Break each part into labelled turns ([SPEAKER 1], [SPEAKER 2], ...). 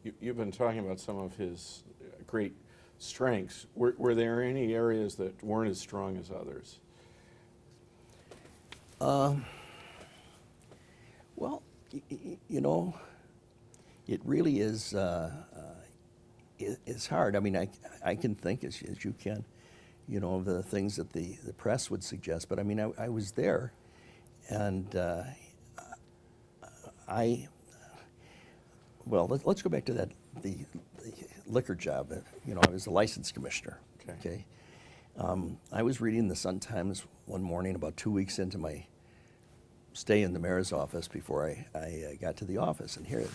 [SPEAKER 1] You've been talking about some of his great strengths. Were there any areas that weren't as strong as others?
[SPEAKER 2] Well, you know, it really is it's hard. I mean, I can think as you can, you know, of the things that the press would suggest. But I mean, I was there, and well, let's go back to the liquor job. You know, I was the license commissioner. Okay. I was reading the Sun-Times one morning about 2 weeks into my stay in the mayor's office before I got to the office, and here,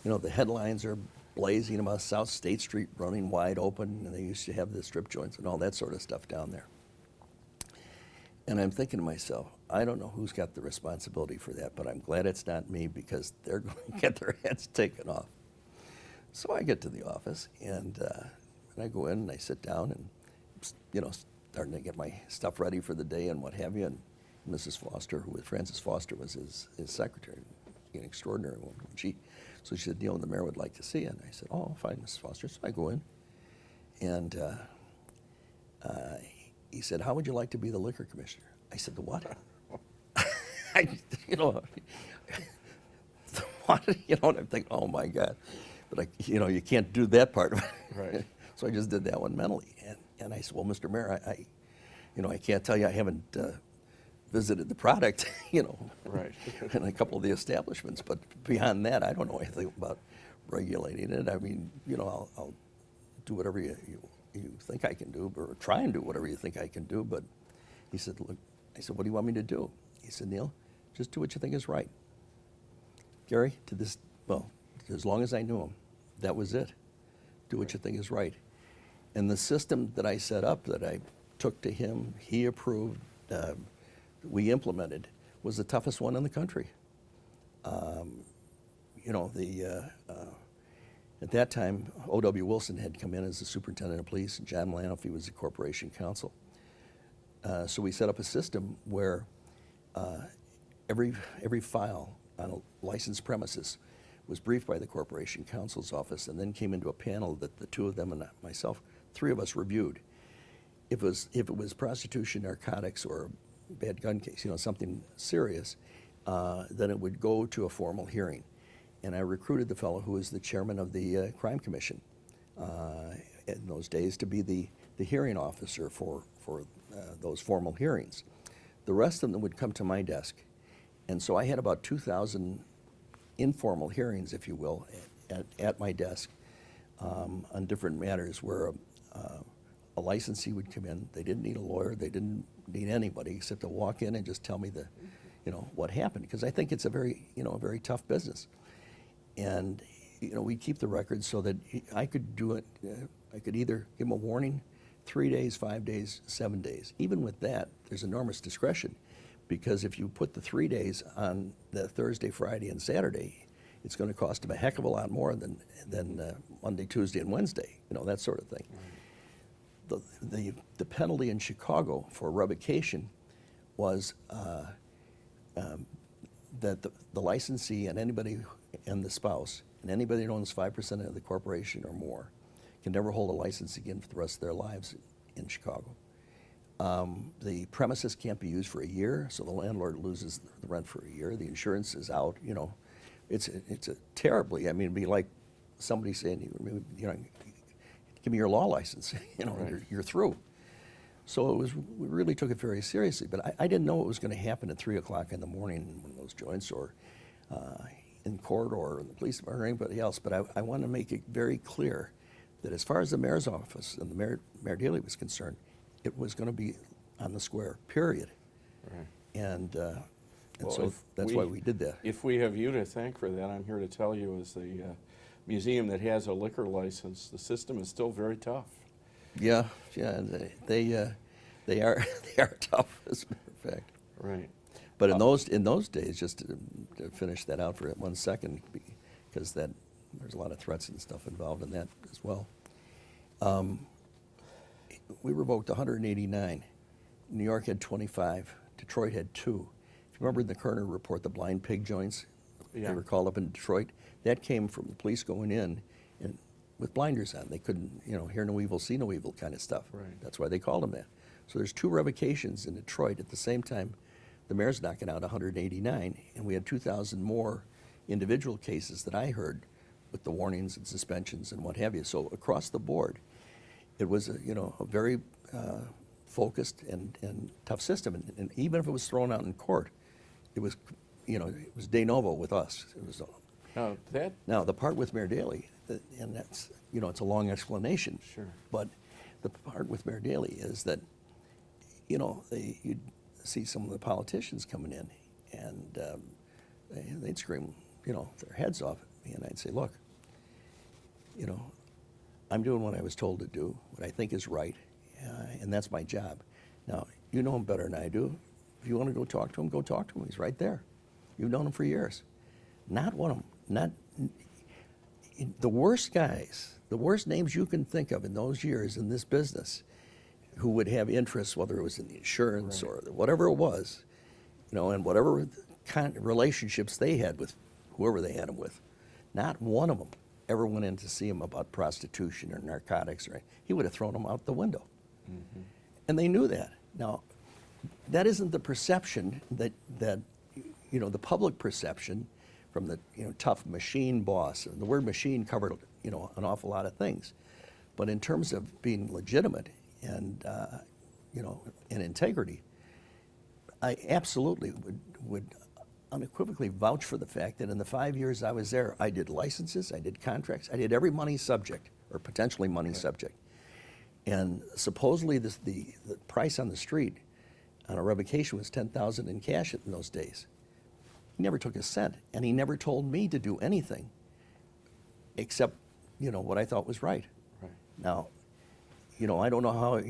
[SPEAKER 2] you know, the headlines are blazing about South State Street running wide open, and they used to have the strip joints and all that sort of stuff down there. And I'm thinking to myself, I don't know who's got the responsibility for that, but I'm glad it's not me, because they're going to get their heads taken off. So I get to the office, and I go in and I sit down and, you know, starting to get my stuff ready for the day and what have you. And Mrs. Foster, Frances Foster, was his secretary, an extraordinary woman. So she said, Neil, the mayor would like to see you. And I said, oh, fine, Mrs. Foster. So I go in, and he said, how would you like to be the liquor commissioner? I said, the what? You know, the what? You know, and I'm thinking, oh my God. But you know, you can't do that part of it.
[SPEAKER 1] Right.
[SPEAKER 2] So I just did that one mentally. And I said, well, Mr. Mayor, you know, I can't tell you I haven't visited the product, you know,
[SPEAKER 1] right,
[SPEAKER 2] in a couple of the establishments. But beyond that, I don't know anything about regulating it. I mean, you know, I'll do whatever you think I can do, or try and do whatever you think I can do. But he said, look, I said, what do you want me to do? He said, Neil, just do what you think is right. Gary, as long as I knew him, that was it. Do what you think is right. And the system that I set up, that I took to him, he approved, we implemented, was the toughest one in the country. You know, at that time, O.W. Wilson had come in as the superintendent of police, and John Malanoff was the corporation counsel. So we set up a system where every file on a licensed premises was briefed by the corporation counsel's office, and then came into a panel that the two of them and myself, three of us, reviewed. If it was prostitution, narcotics, or a bad gun case, you know, something serious, then it would go to a formal hearing. And I recruited the fellow who was the chairman of the crime commission in those days to be the hearing officer for those formal hearings. The rest of them would come to my desk. And so I had about 2,000 informal hearings, if you will, at my desk on different matters, where a licensee would come in. They didn't need a lawyer. They didn't need anybody except to walk in and just tell me what happened, because I think it's a very tough business. And we keep the records so that I could do it. I could either give them a warning, 3 days, 5 days, 7 days. Even with that, there's enormous discretion, because if you put the 3 days on the Thursday, Friday, and Saturday, it's going to cost them a heck of a lot more than Monday, Tuesday, and Wednesday. That sort of thing. Mm-hmm. The penalty in Chicago for revocation was that the licensee and anybody and the spouse and anybody that owns 5% of the corporation or more can never hold a license again for the rest of their lives in Chicago. The premises can't be used for a year, so the landlord loses the rent for a year. The insurance is out. It's a terribly. It'd be like somebody saying, give me your law license.
[SPEAKER 1] Right.
[SPEAKER 2] You're through. So we really took it very seriously. But I didn't know what was going to happen at 3 o'clock in the morning in one of those joints, or in court, or in the police department, or anybody else. But I want to make it very clear that as far as the mayor's office and the Mayor Daley was concerned, it was going to be on the square, period.
[SPEAKER 1] Right.
[SPEAKER 2] And
[SPEAKER 1] Well,
[SPEAKER 2] so that's why we did that. If
[SPEAKER 1] we have you to thank for that, I'm here to tell you, as the museum that has a liquor license, the system is still very tough.
[SPEAKER 2] Yeah, they are tough, as a matter of fact.
[SPEAKER 1] Right.
[SPEAKER 2] But in those days, just to finish that out for 1 second, because there's a lot of threats and stuff involved in that as well. We revoked 189. New York had 25. Detroit had 2. If you remember in the Kerner report, the blind pig joints,
[SPEAKER 1] Yeah.
[SPEAKER 2] they were called up in Detroit. That came from the police going in and with blinders on. They couldn't, hear no evil, see no evil kind of stuff.
[SPEAKER 1] Right.
[SPEAKER 2] That's why they called them that. So there's 2 revocations in Detroit at the same time. The mayor's knocking out 189, and we had 2,000 more individual cases that I heard with the warnings and suspensions and what have you. So across the board, it was a very focused and tough system. And even if it was thrown out in court, it was de novo with us. It was. Now the part with Mayor Daley, and that's it's a long explanation.
[SPEAKER 1] Sure.
[SPEAKER 2] But the part with Mayor Daley is that you'd see some of the politicians coming in, and they'd scream their heads off at me, and I'd say, look, I'm doing what I was told to do, what I think is right, and that's my job. Now, you know him better than I do. If you want to go talk to him, go talk to him. He's right there. You've known him for years. Not one of them. Not the worst guys, the worst names you can think of in those years in this business, who would have interests, whether it was in the insurance or whatever it was, and whatever kind of relationships they had with whoever they had them with. Not one of them ever went in to see him about prostitution or narcotics. He would have thrown them out the window. Mm-hmm. And they knew that. Now, that isn't the perception that the public perception from the tough machine boss. And the word machine covered an awful lot of things. But in terms of being legitimate and and integrity, I absolutely would unequivocally vouch for the fact that in the 5 years I was there, I did licenses, I did contracts, I did every money subject or potentially money subject. And supposedly the price on the street on a revocation was $10,000 in cash in those days. He never took a cent, and he never told me to do anything except what I thought was right.
[SPEAKER 1] Right.
[SPEAKER 2] Now, I don't know how.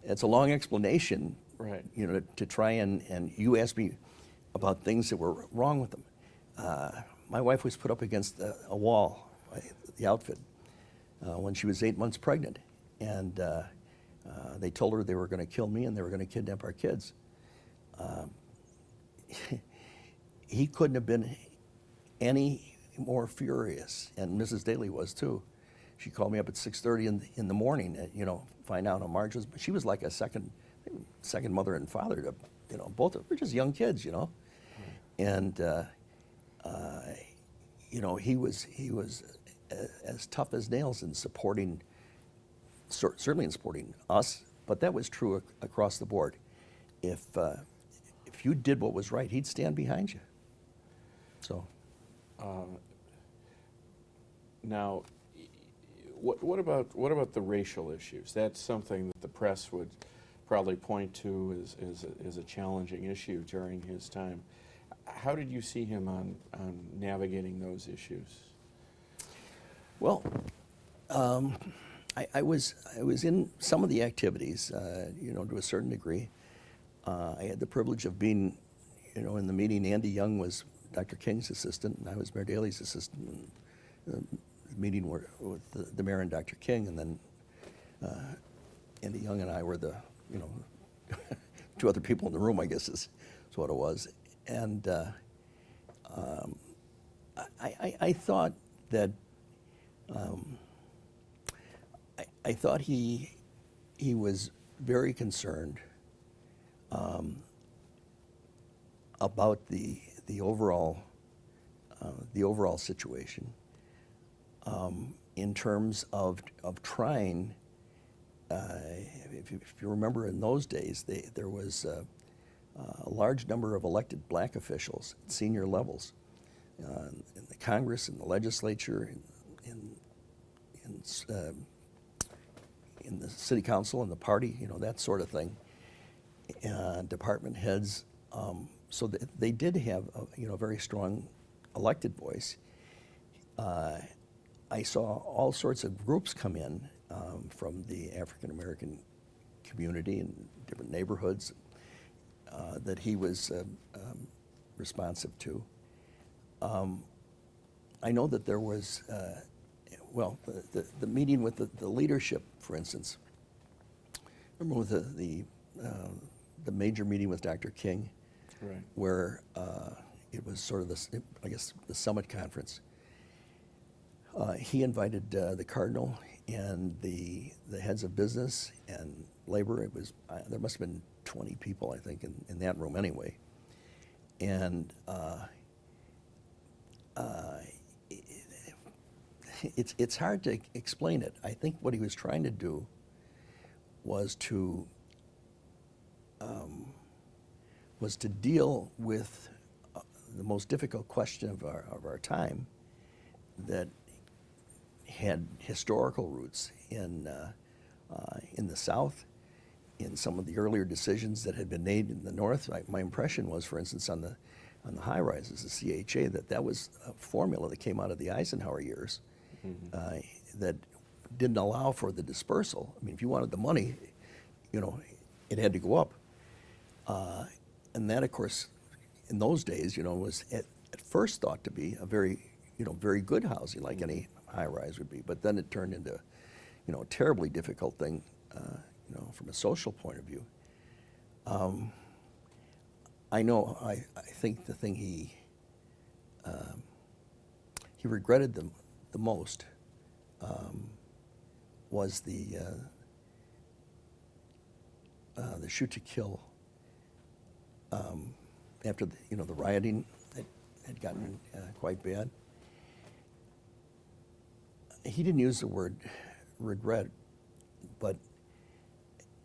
[SPEAKER 2] It's a long explanation.
[SPEAKER 1] Right.
[SPEAKER 2] To try and you asked me about things that were wrong with them. My wife was put up against a wall by the outfit when she was 8 months pregnant, and they told her they were going to kill me and they were going to kidnap our kids. He couldn't have been any more furious, and Mrs. Daley was too. She called me up at 6:30 in the morning, find out how Marge was. She was like a second mother and father to, both of them. We're just young kids, And, he was as tough as nails in supporting, certainly in supporting us, but that was true across the board. If you did what was right, he'd stand behind you. So.
[SPEAKER 1] Now, what about the racial issues? That's something that the press would probably point to as a challenging issue during his time. How did you see him on navigating those issues?
[SPEAKER 2] Well, I was in some of the activities, to a certain degree. I had the privilege of being, in the meeting. Andy Young was Dr. King's assistant, and I was Mayor Daley's assistant. The meeting with the mayor and Dr. King, and then Andy Young and I were the, two other people in the room, I guess is what it was. And I thought that I thought he was very concerned about the overall situation in terms of trying. If you remember, in those days, there was a large number of elected black officials at senior levels in the Congress, in the legislature, in the city council, in the party, that sort of thing. Department heads, so they did have a very strong elected voice. I saw all sorts of groups come in from the African American community in different neighborhoods that he was responsive to. I know that there was, the meeting with the leadership, for instance. Remember with the major meeting with Dr. King,
[SPEAKER 1] right,
[SPEAKER 2] where it was sort of the summit conference. He invited the cardinal and the heads of business and labor. It was there must have been 20 people, I think, in that room anyway. And it's hard to explain it. I think what he was trying to do was to deal with the most difficult question of our time, that had historical roots in the South, in some of the earlier decisions that had been made in the North. My impression was, for instance, on the high rises, the CHA, that was a formula that came out of the Eisenhower years, that didn't allow for the dispersal. I mean, if you wanted the money, it had to go up. And that, of course, in those days, was at first thought to be a very good housing, like any high-rise would be. But then it turned into, a terribly difficult thing, from a social point of view. I think the thing he regretted the most was the shoot to kill after the rioting that had gotten quite bad. He didn't use the word regret, but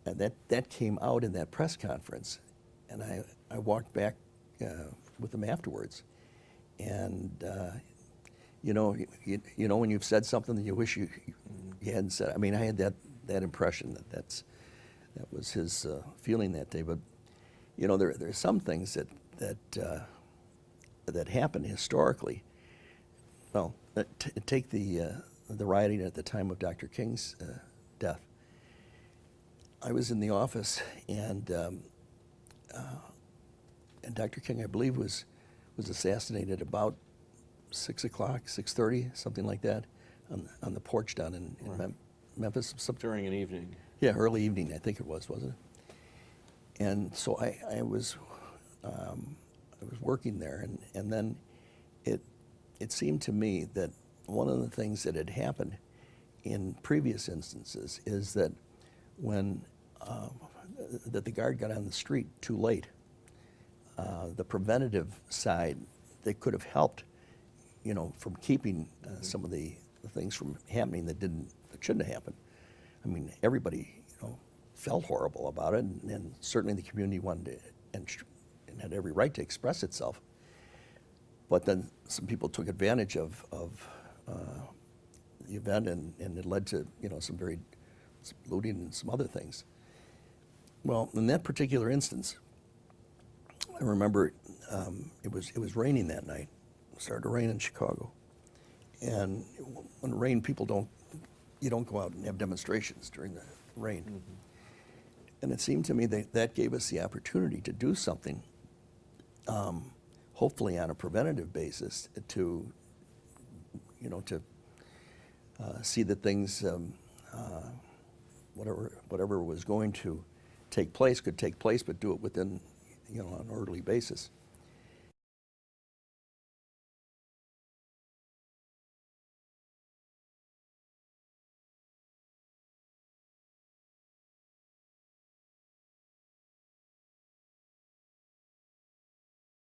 [SPEAKER 2] that came out in that press conference, and I walked back with him afterwards, and when you've said something that you wish you hadn't said. I mean, I had that impression that was his feeling that day. But there are some things that happen historically. Well, take the rioting at the time of Dr. King's death. I was in the office, and Dr. King, I believe, was assassinated about 6 o'clock, 6:30, something like that, on the porch down in
[SPEAKER 1] Right.
[SPEAKER 2] Memphis.
[SPEAKER 1] During an evening.
[SPEAKER 2] Yeah, early evening, I think it was, wasn't it? And so I was working there, and then it seemed to me that one of the things that had happened in previous instances is that when that the guard got on the street too late, the preventative side that could have helped, from keeping some of the things from happening that shouldn't have happened. I mean, everybody, felt horrible about it, and certainly the community wanted to, and had every right to express itself. But then some people took advantage of the event, and it led to, some looting and some other things. Well, in that particular instance, I remember it was raining that night. It started to rain in Chicago, and when it rains, you don't go out and have demonstrations during the rain. Mm-hmm. And it seemed to me that gave us the opportunity to do something, hopefully on a preventative basis, to see that things, whatever was going to take place could take place, but do it within, an orderly basis.